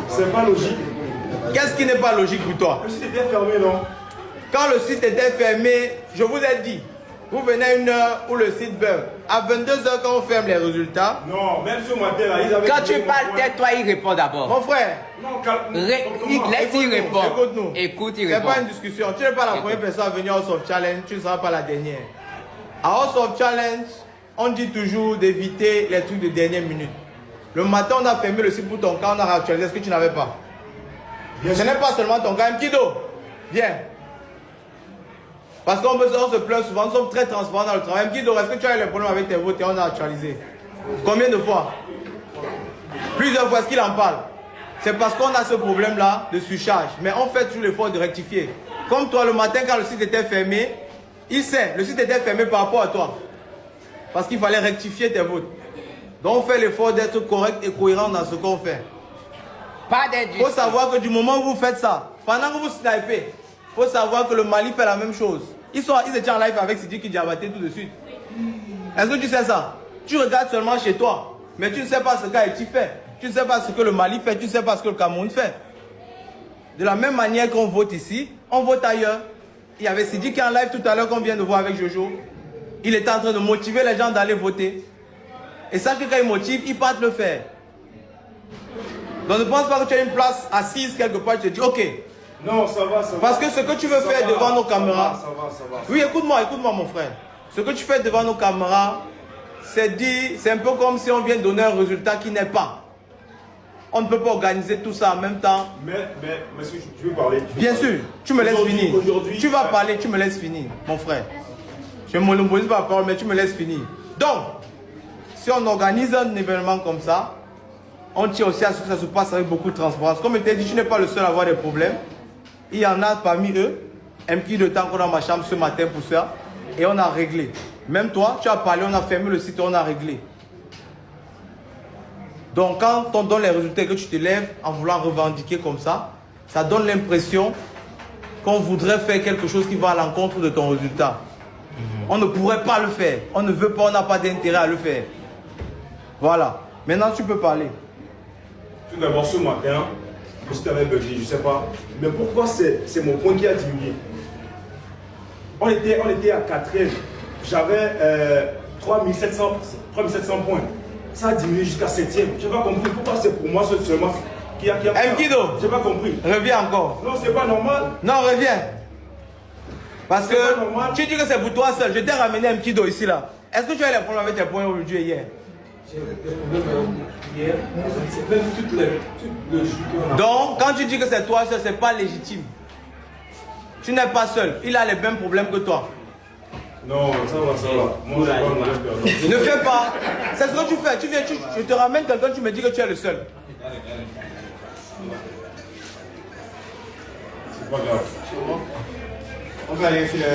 C'est pas logique. Qu'est-ce qui n'est pas logique pour toi? Le site était fermé, non? Quand le site était fermé, je vous ai dit, vous venez à une heure où le site bug. À 22 h quand on ferme les résultats. Non, même ce matin-là, ils avaient... Quand tu parles, tais-toi, il répond d'abord. Mon frère, Laisse-il répondre. écoute-nous. Écoute, il C'est répond. pas une discussion. Tu n'es pas la première personne à venir au Soft Challenge, tu ne seras pas la dernière. À House of Challenge, on dit toujours d'éviter les trucs de dernière minute. Le matin, on a fermé le site pour ton cas, on a réactualisé ce que tu n'avais pas. Ce n'est pas seulement ton cas. Mkido, viens. Parce qu'on se plaint souvent, nous sommes très transparents dans le travail. Mkido, est-ce que tu as eu les problèmes avec tes votes et on a actualisé? Combien de fois? Plusieurs fois, est-ce qu'il en parle? C'est parce qu'on a ce problème-là de surcharge. Mais on fait toujours l'effort de rectifier. Comme toi, le matin, quand le site était fermé, il sait, le site était fermé par rapport à toi. Parce qu'il fallait rectifier tes votes. Donc on fait l'effort d'être correct et cohérent dans ce qu'on fait. Il faut savoir que du moment où vous faites ça, pendant que vous snipez, il faut savoir que le Mali fait la même chose. Ils étaient en live avec Sidiki Diabaté tout de suite. Est-ce que tu sais ça? Tu regardes seulement chez toi, mais tu ne sais pas ce qu'Haïti fait. Tu ne sais pas ce que le Mali fait, tu ne sais pas ce que le Cameroun fait. De la même manière qu'on vote ici, on vote ailleurs. Il y avait Sidiki en live tout à l'heure qu'on vient de voir avec Jojo. Il était en train de motiver les gens d'aller voter. Et sache que quand il motive, ils partent le faire. Donc ne pense pas que tu as une place assise quelque part, tu te dis ok. Non, ça va, ça va. Parce que ce que tu veux faire devant nos caméras... Ça va. Oui, écoute-moi mon frère. Ce que tu fais devant nos caméras, c'est un peu comme si on vient donner un résultat qui n'est pas. On ne peut pas organiser tout ça en même temps. Mais tu veux parler? Bien sûr, tu me laisses finir. Tu vas parler, tu me laisses finir, mon frère. Je ne monopolise pas la parole, mais tu me laisses finir. Donc, si on organise un événement comme ça, on tient aussi à ce que ça se passe avec beaucoup de transparence. Comme je t'ai dit, tu n'es pas le seul à avoir des problèmes. Il y en a parmi eux, un petit de temps qu'on a dans ma chambre ce matin pour ça, et on a réglé. Même toi, tu as parlé, on a fermé le site et on a réglé. Donc quand on donne les résultats et que tu te lèves en voulant revendiquer comme ça, ça donne l'impression qu'on voudrait faire quelque chose qui va à l'encontre de ton résultat. On ne pourrait pas le faire. On ne veut pas, on n'a pas d'intérêt à le faire. Voilà. Maintenant, tu peux parler. Tout d'abord, ce matin, le site avait bugué, je ne sais pas. Mais pourquoi c'est mon point qui a diminué? On était à 4e. J'avais 3700 points. Ça a diminué jusqu'à 7e. Je n'ai pas compris. Pourquoi c'est pour moi seulement qui a Mkido, je n'ai pas compris. Reviens encore. Non, c'est pas normal. Non, reviens. Parce que tu dis que c'est pour toi seul. Je t'ai ramené un Mkido ici là. Est-ce que tu as les problèmes avec tes points aujourd'hui et hier? Donc, quand tu dis que c'est toi seul, c'est pas légitime. Tu n'es pas seul. Il a les mêmes problèmes que toi. Non, ça va. Moi, je ne fais pas. C'est ce que tu fais. Tu viens, je te ramène quelqu'un, tu me dis que tu es le seul. C'est pas grave. On va aller sur la